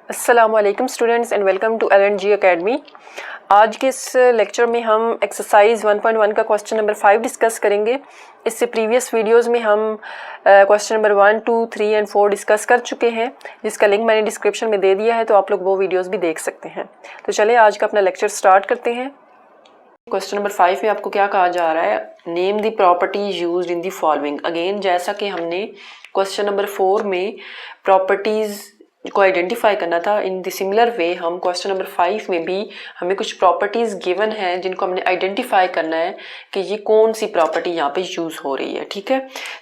अस्सलामुअलैकुम students and welcome to LNG academy. आज के इस लेक्चर में हम एक्सरसाइज 1.1 का क्वेश्चन नंबर 5 डिस्कस करेंगे। इससे प्रीवियस वीडियोस में हम क्वेश्चन नंबर 1, 2, 3 एंड 4 डिस्कस कर चुके हैं, जिसका लिंक मैंने डिस्क्रिप्शन में दे दिया है, तो आप लोग वो वीडियोस भी देख सकते हैं। तो चलिए आज का अपना लेक्चर स्टार्ट करते हैं। क्वेश्चन नंबर 5 में आपको क्या कहा जा रहा है, name the properties used in the following. Again जैसा कि हमने क्वेश्चन नंबर 4 में प्रॉपर्टीज को आइडेंटिफाई करना था, इन द सिमिलर वे हम क्वेश्चन नंबर 5 में भी हमें कुछ प्रॉपर्टीज गिवन है जिनको हमने आइडेंटिफाई करना है कि ये कौन सी प्रॉपर्टी यहाँ पे यूज़ हो रही है। ठीक है,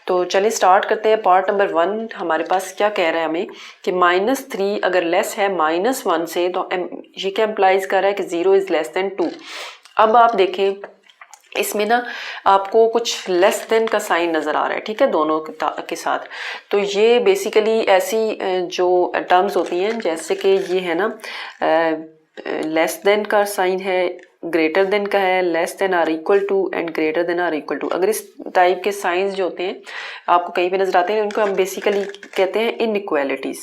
तो चलिए स्टार्ट करते हैं। पार्ट नंबर 1 हमारे पास क्या कह रहा है हमें कि -3 अगर लेस है -1 से, तो ये क्या इम्प्लाइज कर रहा है कि 0 इज़ लेस देन 2। अब आप देखें इसमें ना आपको कुछ लेस देन का साइन नज़र आ रहा है, ठीक है, दोनों के साथ। तो ये बेसिकली ऐसी जो टर्म्स होती हैं, जैसे कि ये है ना लेस देन का साइन है, ग्रेटर देन का है, less than or equal to and greater than or equal to. अगर इस टाइप के साइंस जो होते हैं आपको कहीं पे नज़र आते हैं, उनको हम बेसिकली कहते हैं इनइक्वालिटीज़।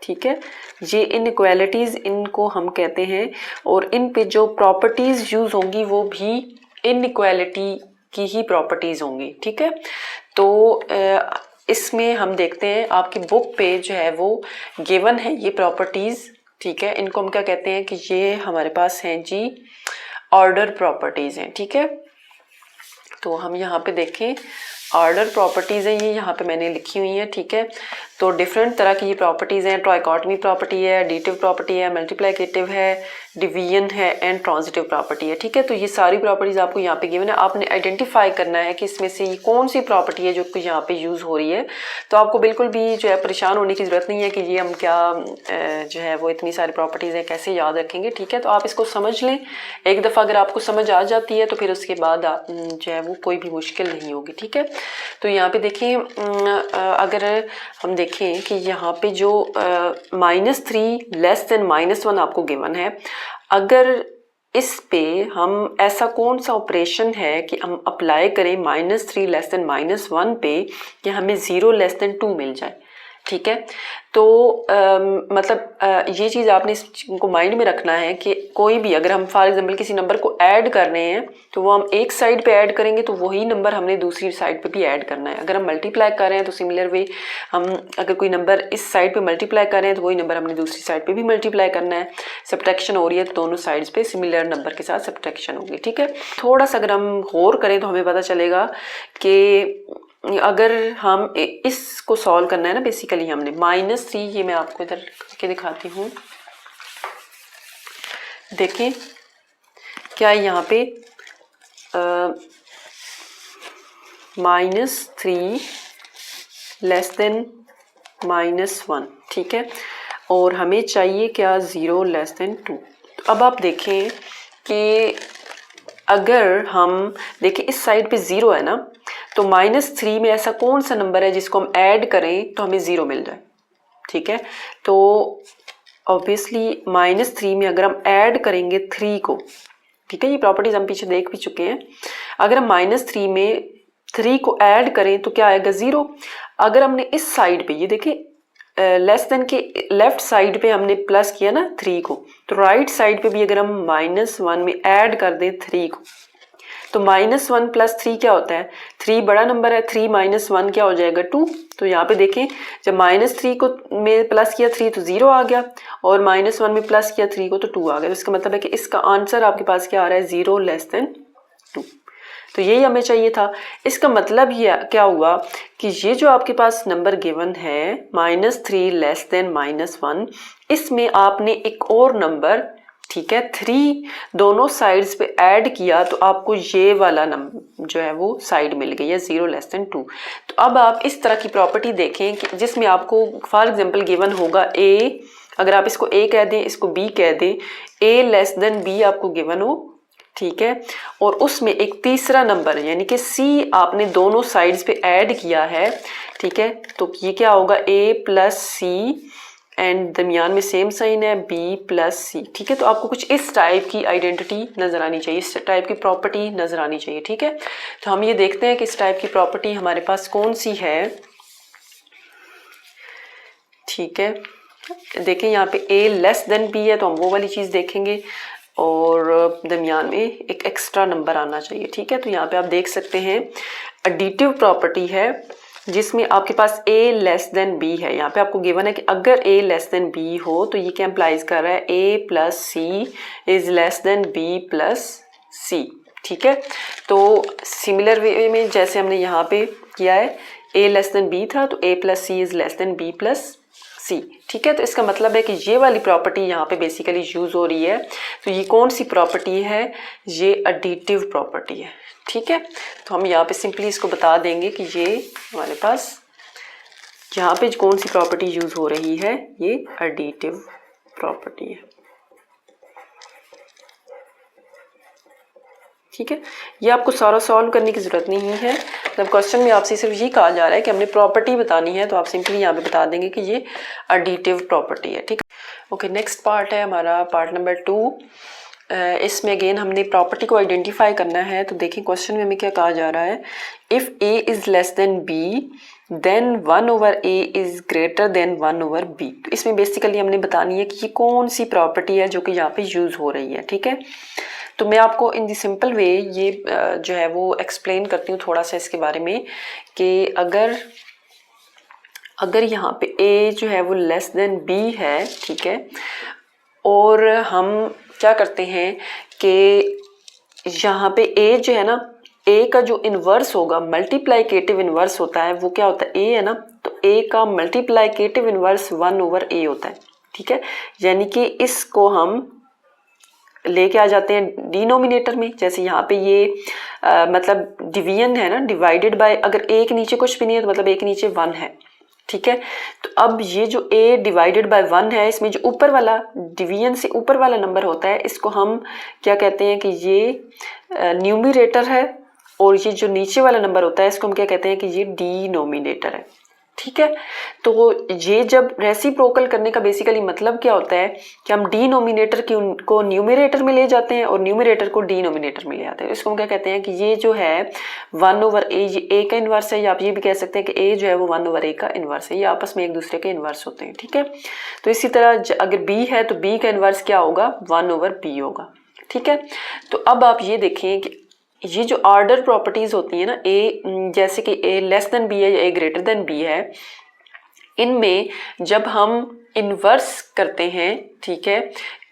ठीक है, ये इनइक्वालिटीज़ इनको हम कहते हैं, और इन पे जो प्रॉपर्टीज़ यूज़ होंगी वो भी इनइक्वालिटी की ही प्रॉपर्टीज़ होंगी। ठीक है, तो इसमें हम देखते हैं आपकी बुक पे जो है वो गिवन है ये प्रॉपर्टीज़। ठीक है, इनको हम क्या कहते हैं कि ये हमारे पास हैं जी ऑर्डर प्रॉपर्टीज़ हैं। ठीक है, तो हम यहाँ पे देखें ऑर्डर प्रॉपर्टीज़ है, ये यहाँ पे मैंने लिखी हुई है। ठीक है, तो डिफरेंट तरह की ये प्रॉपर्टीज़ हैं। ट्राइकॉटमी प्रॉपर्टी है, एडिटिव प्रॉपर्टी है, मल्टीप्लिकेटिव है, डिवीजन है एंड ट्रांजिटिव प्रॉपर्टी है। ठीक है, तो ये सारी प्रॉपर्टीज़ आपको यहाँ पे गिवन है। आपने आइडेंटिफाई करना है कि इसमें से ये कौन सी प्रॉपर्टी है जो यहाँ पे यूज़ हो रही है। तो आपको बिल्कुल भी जो है परेशान होने की ज़रूरत नहीं है कि ये हम क्या जो है वो इतनी सारी प्रॉपर्टीज़ हैं कैसे याद रखेंगे। ठीक है, तो आप इसको समझ लें एक दफ़ा, अगर आपको समझ आ जाती है तो फिर उसके बाद जो है वो कोई भी मुश्किल नहीं होगी। ठीक है, तो यहाँ पे देखें अगर हम देखें कि यहाँ पे जो -3 लेस देन -1 आपको गिवन है, अगर इस पे हम ऐसा कौन सा ऑपरेशन है कि हम अप्लाई करें -3 लेस देन -1 पे कि हमें 0 लेस देन 2 मिल जाए। ठीक है, तो मतलब ये चीज़ आपने इसको माइंड में रखना है कि कोई भी अगर हम फॉर एग्जांपल किसी नंबर को ऐड कर रहे हैं तो वो हम एक साइड पे ऐड करेंगे तो वही नंबर हमने दूसरी साइड पे भी ऐड करना है। अगर हम मल्टीप्लाई कर रहे हैं तो सिमिलर वे हम अगर कोई नंबर इस साइड पे मल्टीप्लाई कर रहे हैं तो वही नंबर हमने दूसरी साइड पे भी मल्टीप्लाई करना है। सब्ट्रैक्शन हो रही है तो दोनों साइड्स पे सिमिलर नंबर के साथ सब्ट्रैक्शन होगी। ठीक है, थोड़ा सा अगर हम गौर करें तो हमें पता चलेगा कि अगर हम इसको सॉल्व करना है ना, बेसिकली हमने -3, ये मैं आपको इधर करके दिखाती हूँ। देखें क्या यहाँ पे -3 लेस देन -1, ठीक है, और हमें चाहिए क्या 0 लेस देन 2। तो अब आप देखें कि अगर हम देखें इस साइड पे 0 है ना, तो -3 में ऐसा कौन सा नंबर है जिसको हम ऐड करें तो हमें 0 मिल जाए। ठीक है, तो ऑब्वियसली -3 में अगर हम ऐड करेंगे 3 को, ठीक है, ये प्रॉपर्टीज हम पीछे देख भी चुके हैं। अगर हम -3 में 3 को ऐड करें तो क्या आएगा 0। अगर हमने इस साइड पे ये देखें लेस देन के लेफ्ट साइड पे हमने प्लस किया ना 3 को, तो राइट साइड पे भी अगर हम -1 में ऐड कर दें 3 को, तो -1 + 3 क्या होता है, 3 बड़ा नंबर है, 3 - 1 क्या हो जाएगा 2। तो यहाँ पे देखें जब -3 को में प्लस किया 3 तो 0 आ गया, और -1 में प्लस किया 3 को तो 2 आ गया। तो इसका मतलब है कि इसका आंसर आपके पास क्या आ रहा है 0 लेस देन 2। तो यही हमें चाहिए था। इसका मतलब ये क्या हुआ कि ये जो आपके पास नंबर गिवन है -3 लेस देन -1, इसमें आपने एक और नंबर, ठीक है, 3 दोनों साइड्स पे ऐड किया तो आपको ये वाला नंबर जो है वो साइड मिल गई है 0 लेस देन 2। तो अब आप इस तरह की प्रॉपर्टी देखें कि जिसमें आपको फॉर एग्जांपल गिवन होगा a, अगर आप इसको a कह दें इसको b कह दें, a लेस देन b आपको गिवन हो, ठीक है, और उसमें एक तीसरा नंबर यानी कि c आपने दोनों साइड्स पे ऐड किया है। ठीक है, तो ये क्या होगा a + c एंड दरमियान में सेम साइन है b + c। ठीक है, तो आपको कुछ इस टाइप की आइडेंटिटी नज़र आनी चाहिए, इस टाइप की प्रॉपर्टी नज़र आनी चाहिए। ठीक है, तो हम ये देखते हैं कि इस टाइप की प्रॉपर्टी हमारे पास कौन सी है। ठीक है, देखें यहाँ पे a लेस देन b है तो हम वो वाली चीज़ देखेंगे और दरमियान में एक एक्स्ट्रा नंबर आना चाहिए, ठीक है। तो यहाँ पे आप देख सकते हैं एडिटिव प्रॉपर्टी है जिसमें आपके पास a लेस देन b है। यहाँ पे आपको गिवन है कि अगर a लेस देन b हो तो ये क्या इम्प्लाइज कर रहा है, a plus c is less than b plus c, ठीक है। तो सिमिलर वे में जैसे हमने यहाँ पे किया है a लेस देन b था तो a plus c is less than b plus c, ठीक है। तो इसका मतलब है कि ये वाली प्रॉपर्टी यहाँ पे बेसिकली यूज हो रही है। तो ये कौन सी प्रॉपर्टी है, ये एडिटिव प्रॉपर्टी है, ठीक है। तो हम यहाँ पे सिंपली इसको बता देंगे कि ये हमारे पास यहाँ पे कौन सी प्रॉपर्टी यूज हो रही है, ये एडिटिव प्रॉपर्टी है, ठीक है। ये आपको सारा सॉल्व करने की ज़रूरत नहीं है, मतलब क्वेश्चन में आपसे सिर्फ ये कहा जा रहा है कि हमने प्रॉपर्टी बतानी है तो आप सिंपली यहाँ पे बता देंगे कि ये एडिटिव प्रॉपर्टी है, ठीक है। ओके, नेक्स्ट पार्ट है हमारा पार्ट नंबर 2। इसमें अगेन हमने प्रॉपर्टी को आइडेंटिफाई करना है। तो देखिए क्वेश्चन में हमें क्या कहा जा रहा है, if a is less than b then 1/a is greater than 1/b। तो इसमें बेसिकली हमने बतानी है कि ये कौन सी प्रॉपर्टी है जो कि यहाँ पे यूज़ हो रही है, ठीक है। तो मैं आपको इन दी सिंपल वे ये जो है वो एक्सप्लेन करती हूँ थोड़ा सा इसके बारे में कि अगर यहाँ पे a जो है वो लेस देन b है, ठीक है, और हम क्या करते हैं कि यहाँ पे a जो है ना, a का जो इन्वर्स होगा, मल्टीप्लाइकेटिव इन्वर्स होता है, वो क्या होता है, a है ना, तो a का मल्टीप्लाइकेटिव इन्वर्स 1/a होता है, ठीक है। यानी कि इसको हम लेके आ जाते हैं डिनोमिनेटर में। जैसे यहाँ पे ये मतलब डिवीजन है ना, डिवाइडेड बाय, अगर a के नीचे कुछ भी नहीं है तो मतलब a के नीचे 1 है, ठीक है। तो अब ये जो a डिवाइडेड बाय 1 है, इसमें जो ऊपर वाला डिवीजन से ऊपर वाला नंबर होता है, इसको हम क्या कहते हैं कि ये न्यूमरेटर है, और ये जो नीचे वाला नंबर होता है इसको हम क्या कहते हैं कि ये डिनोमिनेटर है, ठीक है। तो ये जब रेसिप्रोकल करने का बेसिकली मतलब क्या होता है कि हम डिनोमिनेटर को न्यूमरेटर में ले जाते हैं और न्यूमरेटर को डिनोमिनेटर में ले आते हैं। इसको हम क्या कहते हैं कि ये जो है 1/a, ये a का इन्वर्स है, या आप ये भी कह सकते हैं कि a जो है वो 1/a का इन्वर्स है, ये आपस में एक दूसरे के इन्वर्स होते हैं, ठीक है। तो इसी तरह अगर b है तो b का इन्वर्स क्या होगा, 1/b होगा, ठीक है। तो अब आप ये देखें कि ये जो ऑर्डर प्रॉपर्टीज होती है ना, a जैसे कि a लेस देन b है या a ग्रेटर देन b है, इनमें जब हम इन्वर्स करते हैं, ठीक है,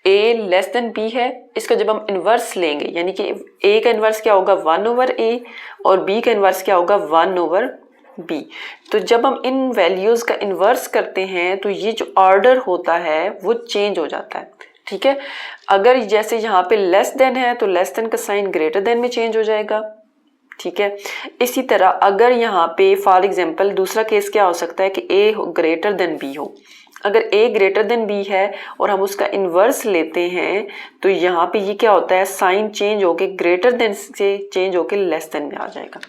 a लेस देन b है, इसका जब हम इन्वर्स लेंगे यानी कि a का इन्वर्स क्या होगा 1/a और b का इन्वर्स क्या होगा 1/b। तो जब हम इन वैल्यूज का इन्वर्स करते हैं तो ये जो ऑर्डर होता है वो चेंज हो जाता है, ठीक है। अगर जैसे यहाँ पे लेस देन है तो लेस देन का साइन ग्रेटर देन में चेंज हो जाएगा, ठीक है। इसी तरह अगर यहाँ पे फॉर एग्जांपल दूसरा केस क्या हो सकता है कि a ग्रेटर देन b हो, अगर a ग्रेटर देन b है और हम उसका इन्वर्स लेते हैं तो यहाँ पे ये क्या होता है, साइन चेंज होके ग्रेटर देन से चेंज होके लेस देन में आ जाएगा,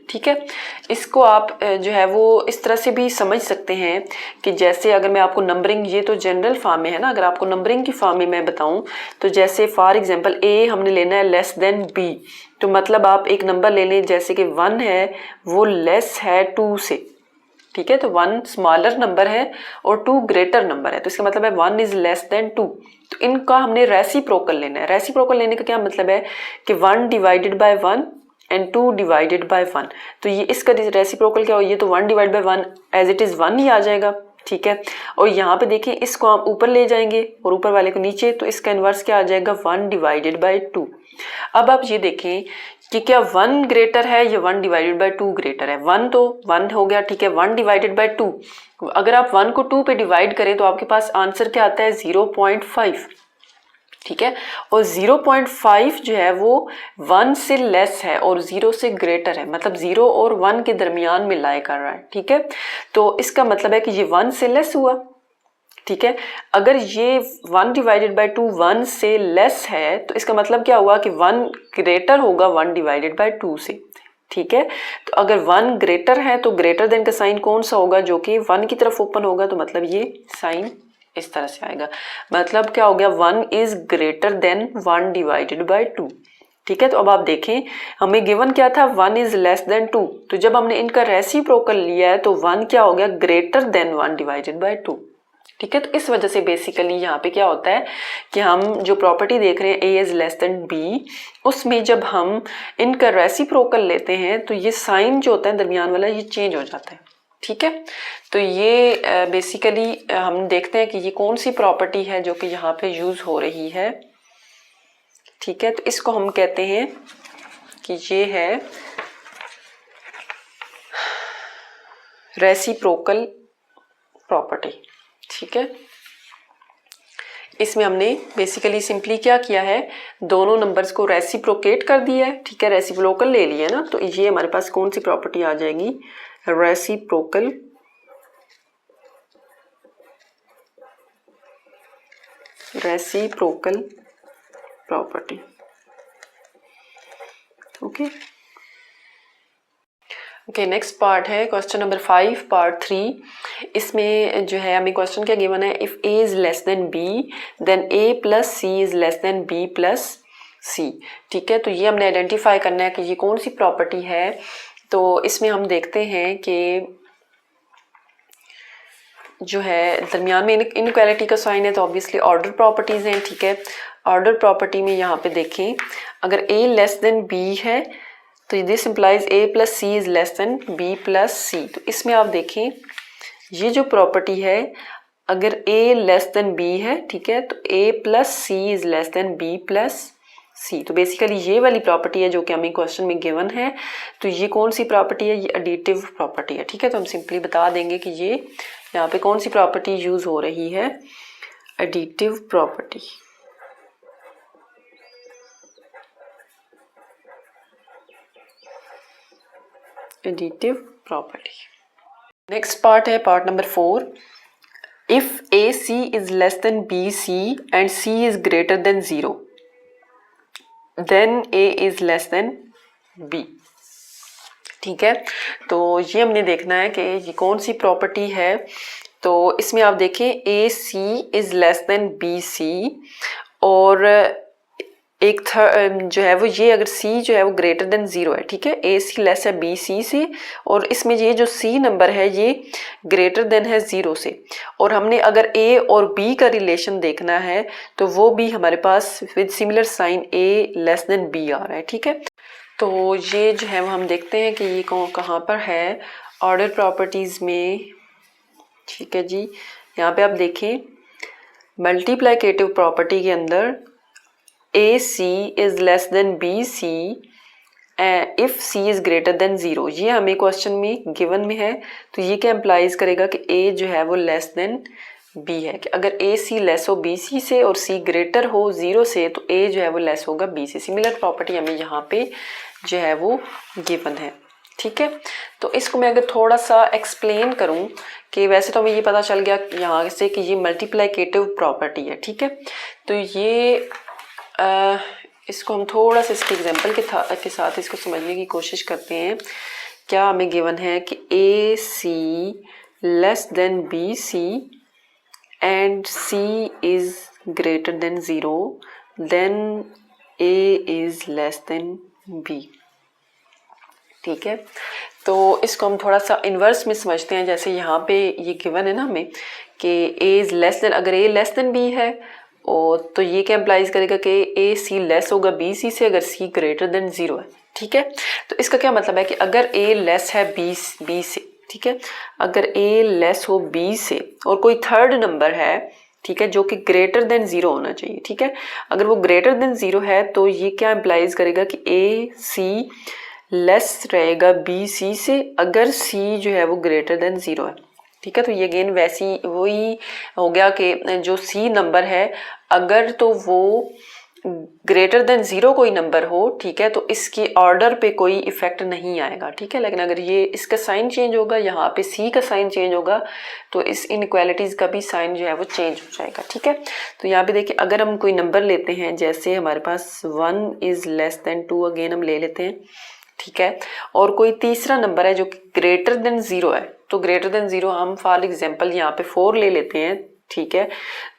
ठीक है। इसको आप जो है वो इस तरह से भी समझ सकते हैं कि जैसे अगर मैं आपको नंबरिंग, ये तो जनरल फॉर्म में है ना, अगर आपको नंबरिंग की फॉर्म में मैं बताऊं तो जैसे फॉर एग्जांपल a हमने लेना है लेस देन b, तो मतलब आप एक नंबर ले लें जैसे कि 1 है वो लेस है 2 से, ठीक है। तो 1 स्मॉलर नंबर है और 2 ग्रेटर नंबर है, तो इसका मतलब है 1 इज लेस देन 2। तो इनका हमने रेसिप्रोकल लेना है। रेसिप्रोकल लेने का क्या मतलब है कि 1 divided by 1 and 2 divided by 1। तो ये इसका रेसिप्रोकल क्या हो, ये तो 1 divide by 1 as it is 1 ही आ जाएगा, ठीक है। और यहाँ पे देखिए इसको हम ऊपर ले जाएंगे और ऊपर वाले को नीचे, तो इसका इन्वर्स क्या आ जाएगा 1 डिवाइडेड बाय 2। अब आप ये देखें कि क्या 1 ग्रेटर है या 1 डिवाइडेड बाय 2 ग्रेटर है। 1 तो 1 हो गया, ठीक है, 1 डिवाइडेड बाय 2, अगर आप 1 को 2 पे डिवाइड करें तो आपके पास आंसर क्या आता है 0.5, ठीक है। और 0.5 जो है वो 1 से लेस है और 0 से ग्रेटर है, मतलब 0 और 1 के दरमियान में लाई कर रहा है, ठीक है। तो इसका मतलब है कि ये 1 से लेस हुआ, ठीक है। अगर ये 1 डिवाइडेड बाय 2 1 से लेस है तो इसका मतलब क्या हुआ कि 1 ग्रेटर होगा 1 डिवाइडेड बाय 2 से, ठीक है। तो अगर 1 ग्रेटर है तो ग्रेटर देन का साइन कौन सा होगा, जो कि 1 की तरफ ओपन होगा, तो मतलब ये साइन इस तरह से आएगा। मतलब क्या हो गया 1 is greater then 1 divided by 2, ठीक है। तो अब आप देखें हमें गिवन क्या था 1 इज लेस देन 2, तो जब हमने इनका रेसिप्रोकल लिया है तो 1 क्या हो गया ग्रेटर देन 1 डिवाइडेड बाय 2, ठीक है। तो इस वजह से बेसिकली यहाँ पे क्या होता है कि हम जो प्रॉपर्टी देख रहे हैं ए इज लेस देन बी, उसमें जब हम इनका रेसिप्रोकल लेते हैं तो ये साइन जो होता है दरमियान वाला ये चेंज हो जाता है। ठीक है। तो ये बेसिकली हम देखते हैं कि ये कौन सी प्रॉपर्टी है जो कि यहाँ पे यूज हो रही है। ठीक है। तो इसको हम कहते हैं कि ये है रेसिप्रोकल प्रॉपर्टी। ठीक है। इसमें हमने बेसिकली सिंपली क्या किया है, दोनों नंबर्स को रेसिप्रोकेट कर दिया है। ठीक है, रेसिप्रोकल ले लिया ना, तो ये हमारे पास कौन सी प्रॉपर्टी आ जाएगी, reciprocal property. Okay, next part है क्वेश्चन नंबर 5 पार्ट 3। इसमें जो है हमें क्वेश्चन क्या गिवन है, if a is less than b then a plus c is less than b plus c. ठीक है। तो ये हमने आइडेंटिफाई करना है कि ये कौन सी प्रॉपर्टी है। तो इसमें हम देखते हैं कि जो है दरमियान में इनइक्वालिटी का साइन है तो ऑब्वियसली ऑर्डर प्रॉपर्टीज हैं। ठीक है। ऑर्डर प्रॉपर्टी में यहाँ पे देखें, अगर ए लेस देन बी है तो this implies a plus c is less than b plus c. तो इसमें आप देखें ये जो प्रॉपर्टी है, अगर ए लेस देन बी है, ठीक है, तो a plus c is less than b plus c. तो बेसिकली ये वाली प्रॉपर्टी है जो कि हमें क्वेश्चन में गिवन है। तो ये कौन सी प्रॉपर्टी है, ये एडिटिव प्रॉपर्टी है। ठीक है। तो हम सिंपली बता देंगे कि ये यहाँ पे कौन सी प्रॉपर्टी यूज हो रही है, additive property. Additive property. Next part है part number 4। If a c is less than b c and c is greater than 0 then a is less than b. ठीक है। तो ये हमने देखना है कि ये कौन सी प्रॉपर्टी है। तो इसमें आप देखें a c is less than b c और एक जो है वो ये, अगर सी जो है वो ग्रेटर देन 0 है। ठीक है। ए सी लेस है बी सी से और इसमें ये जो सी नंबर है ये ग्रेटर देन है 0 से। और हमने अगर ए और बी का रिलेशन देखना है तो वो भी हमारे पास with similar sign a less than b आ रहा है। ठीक है। तो ये जो है वो हम देखते हैं कि ये कहाँ पर है, ऑर्डर प्रॉपर्टीज़ में। ठीक है जी। यहाँ पे आप देखें मल्टीप्लिकेटिव प्रॉपर्टी के अंदर a c is less than b c if c is greater than 0, ये हमें क्वेश्चन में गिवन में है। तो ये क्या इम्प्लाइज करेगा कि ए जो है वो लेस देन बी है, कि अगर ए सी लेस हो बी सी से और सी ग्रेटर हो 0 से तो ए जो है वो लेस होगा बी से। सिमिलर प्रॉपर्टी हमें यहाँ पे जो है वो गिवन है। ठीक है। तो इसको मैं अगर थोड़ा सा एक्सप्लेन करूँ कि वैसे तो हमें ये पता चल गया यहाँ से कि ये मल्टीप्लिकेटिव प्रॉपर्टी है। ठीक है। तो ये इसको हम थोड़ा सा इसके एग्जांपल के साथ इसको समझने की कोशिश करते हैं। क्या हमें गिवन है कि a c less than b c and c is greater than 0 then a is less than b. ठीक है। तो इसको हम थोड़ा सा इन्वर्स में समझते हैं। जैसे यहाँ पे ये गिवन है ना हमें कि ए इज लेस देन, अगर ए लेस देन बी है और तो ये क्या इम्प्लाइज करेगा कि ए सी लेस होगा बी सी से अगर सी ग्रेटर देन 0 है। ठीक है। तो इसका क्या मतलब है कि अगर ए लेस है बी से, ठीक है, अगर ए लेस हो बी से और कोई थर्ड नंबर है, ठीक है, जो कि ग्रेटर देन 0 होना चाहिए। ठीक है। अगर वो ग्रेटर देन 0 है तो ये क्या इम्प्लाइज करेगा कि ए सी लेस रहेगा बी सी से अगर सी जो है वो ग्रेटर देन 0 है। ठीक है। तो ये अगेन वैसी वही हो गया कि जो सी नंबर है अगर तो वो ग्रेटर देन 0 कोई नंबर हो, ठीक है, तो इसके ऑर्डर पे कोई इफेक्ट नहीं आएगा। ठीक है। लेकिन अगर ये इसका साइन चेंज होगा, यहाँ पे सी का साइन चेंज होगा तो इस इनइक्वालिटीज का भी साइन जो है वो चेंज हो जाएगा। ठीक है। तो यहाँ पे देखिए अगर हम कोई नंबर लेते हैं, जैसे हमारे पास 1 इज लेस देन 2 अगेन हम ले लेते हैं। ठीक है। और कोई तीसरा नंबर है जो कि ग्रेटर देन 0 है, तो ग्रेटर देन 0 हम फॉर एग्जांपल यहाँ पे 4 ले लेते हैं। ठीक है।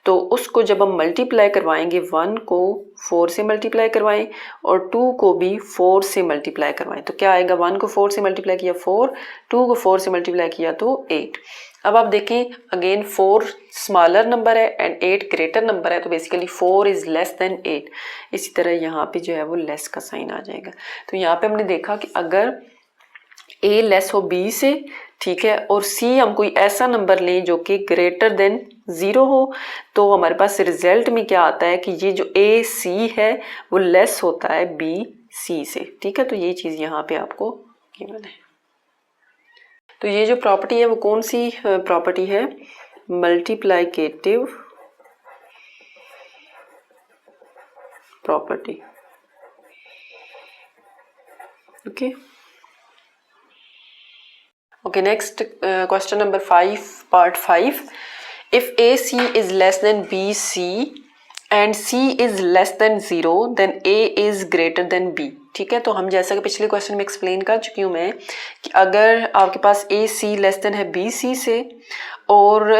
तो उसको जब हम मल्टीप्लाई करवाएंगे, 1 को 4 से मल्टीप्लाई करवाएं और 2 को भी 4 से मल्टीप्लाई करवाएं, तो क्या आएगा, 1 को 4 से मल्टीप्लाई किया 4, 2 को 4 से मल्टीप्लाई किया तो 8। अब आप देखें अगेन 4 स्मॉलर नंबर है एंड 8 ग्रेटर नंबर है, तो बेसिकली 4 इज़ लेस देन 8। इसी तरह यहाँ पे जो है वो लेस का साइन आ जाएगा। तो यहाँ पे हमने देखा कि अगर a लेस हो b से, ठीक है, और c हम कोई ऐसा नंबर लें जो कि ग्रेटर देन 0 हो, तो हमारे पास रिजल्ट में क्या आता है कि ये जो a c है वो लेस होता है b c से, ठीक है। तो ये चीज़ यहाँ पे आपको गिवन है। तो ये जो प्रॉपर्टी है वो कौन सी प्रॉपर्टी है? Multiplicative property, okay. Okay, next question number 5, part 5. If AC is less than BC and C is less than 0, then A is greater than B. ठीक है, तो हम जैसा कि पिछले क्वेश्चन में एक्सप्लेन कर चुकी हूँ मैं कि अगर आपके पास AC लेस देन है BC से और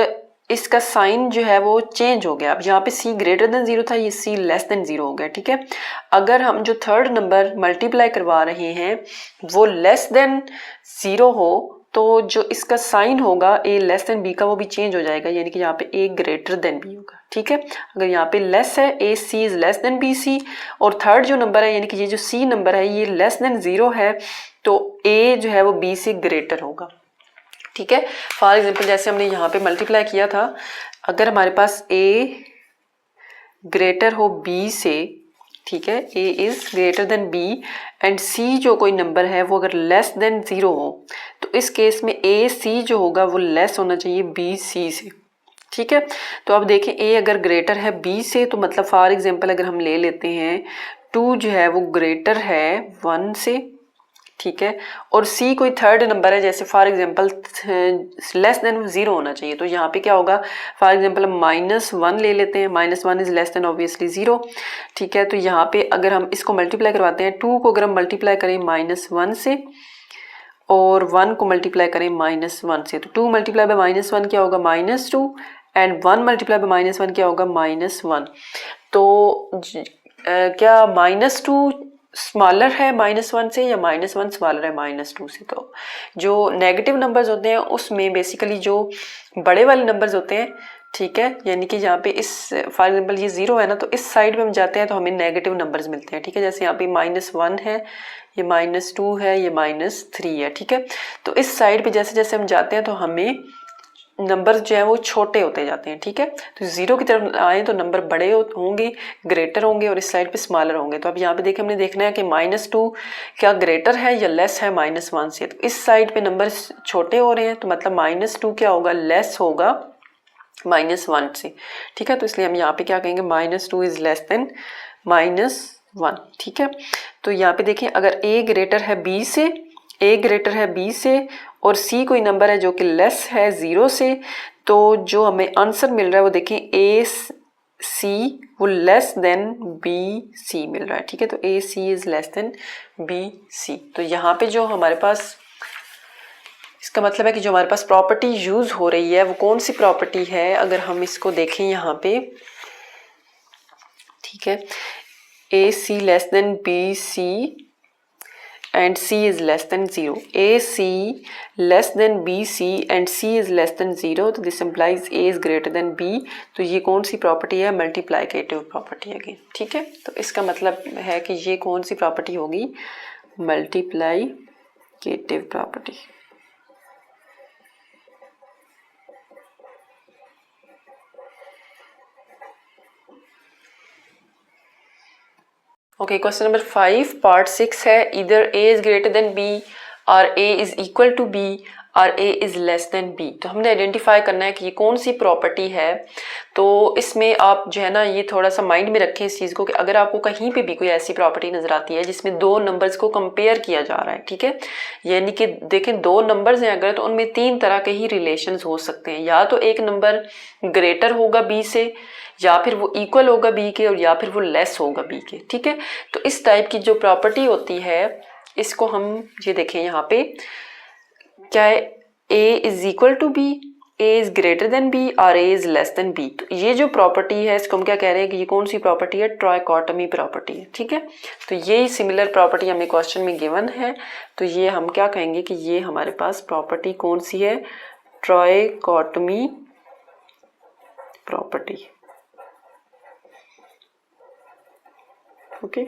इसका साइन जो है वो चेंज हो गया, अब यहाँ पे C ग्रेटर देन 0 था, ये C लेस देन 0 हो गया, ठीक है। अगर हम जो थर्ड नंबर मल्टीप्लाई करवा रहे हैं वो लेस देन 0 हो तो जो इसका साइन होगा A लेस देन B का वो भी चेंज हो जाएगा, यानी कि यहाँ पे A ग्रेटर देन B होगा, ठीक है। अगर यहाँ पे लेस है A C is less than B C और थर्ड जो नंबर है यानी कि ये जो C नंबर है ये लेस देन 0 है, तो A जो है वो B से ग्रेटर होगा, ठीक है। फॉर एग्जाम्पल जैसे हमने यहाँ पे मल्टीप्लाई किया था, अगर हमारे पास A ग्रेटर हो B से, ठीक है, A is greater than B and C जो कोई नंबर है वो अगर लेस देन 0 हो, तो इस केस में A C जो होगा वो लेस होना चाहिए B C से, ठीक है। तो अब देखें A अगर ग्रेटर है B से, तो मतलब फॉर एग्जांपल अगर हम ले लेते हैं 2 जो है वो ग्रेटर है 1 से, ठीक है, और C कोई थर्ड नंबर है, जैसे फॉर एग्जांपल लेस देन 0 होना चाहिए, तो यहाँ पे क्या होगा, फॉर एग्जांपल हम -1 ले लेते हैं, -1 इज लेस देन ऑब्वियसली 0, ठीक है। तो यहाँ पे अगर हम इसको मल्टीप्लाई करवाते हैं, 2 को अगर हम मल्टीप्लाई करें -1 से और 1 को मल्टीप्लाई करें -1 से, तो 2 मल्टीप्लाई बाय -1 क्या होगा, -2 एंड 1 मल्टीप्लाई बाय -1 क्या होगा, -1। तो क्या -2 स्मॉलर है -1 से या -1 स्मॉलर है -2 से? तो जो नेगेटिव नंबर्स होते हैं उसमें बेसिकली जो बड़े वाले नंबर्स होते हैं, ठीक है, यानी कि यहाँ पे इस फॉर एग्जांपल ये 0 है ना, तो इस साइड पे हम जाते हैं तो हमें नेगेटिव नंबर्स मिलते हैं, ठीक है। जैसे यहाँ पे -1 है, ये -2 है, ये -3 है, ठीक है। तो इस साइड पे जैसे जैसे हम जाते हैं तो हमें नंबर जो है वो छोटे होते जाते हैं, ठीक है। तो 0 की तरफ आए तो नंबर बड़े होंगे, ग्रेटर होंगे, और इस साइड पे स्मॉलर होंगे। तो अब यहाँ पे देखिए हमने देखना है कि -2 क्या ग्रेटर है या लेस है -1 से, तो इस साइड पे नंबर छोटे हो रहे हैं, तो मतलब -2 क्या होगा, लेस होगा -1 से, ठीक है। तो इसलिए हम यहाँ पे क्या कहेंगे, -2 इज लेस देन -1, ठीक है। तो यहाँ पे देखें अगर A ग्रेटर है B से, A ग्रेटर है B से और C कोई नंबर है जो कि लेस है 0 से, तो जो हमें आंसर मिल रहा है वो देखें A C वो लेस देन B C मिल रहा है, ठीक है। तो A C is less than B C। तो यहाँ पे जो हमारे पास, इसका मतलब है कि जो हमारे पास प्रॉपर्टी यूज हो रही है वो कौन सी प्रॉपर्टी है, अगर हम इसको देखें यहाँ पे, ठीक है, A C less than B C and C is less than 0. AC less than BC and C is less than 0. तो this implies A is greater than B. तो ये कौन सी प्रॉपर्टी है, मल्टीप्लिकेटिव प्रॉपर्टी अगेन, ठीक है। तो इसका मतलब है कि ये कौन सी प्रॉपर्टी होगी, multiplicative property. Okay, question number 5 part 6 है, इधर A is greater than B और A is equal to B और A is less than B। तो हमने आइडेंटिफाई करना है कि ये कौन सी प्रॉपर्टी है। तो इसमें आप जो है ना ये थोड़ा सा माइंड में रखें इस चीज़ को कि अगर आपको कहीं पे भी कोई ऐसी प्रॉपर्टी नजर आती है जिसमें दो नंबर्स को कंपेयर किया जा रहा है, ठीक है, यानी कि देखें दो नंबर्स हैं अगर, तो उनमें 3 तरह के ही रिलेशंस हो सकते हैं, या तो एक नंबर ग्रेटर होगा B से, या फिर वो इक्वल होगा B के, और या फिर वो लेस होगा B के, ठीक है। तो इस टाइप की जो प्रॉपर्टी होती है इसको हम ये देखें यहाँ पे क्या है, A is equal to B, A is greater than B और A is less than B। तो ये जो प्रॉपर्टी है इसको हम क्या कह रहे हैं कि ये कौन सी प्रॉपर्टी है, ट्राइकोटमी प्रॉपर्टी है, ठीक है। तो ये सिमिलर प्रॉपर्टी हमें क्वेश्चन में गिवन है, तो ये हम क्या कहेंगे कि ये हमारे पास प्रॉपर्टी कौन सी है, ट्राइकोटमी प्रॉपर्टी। ओके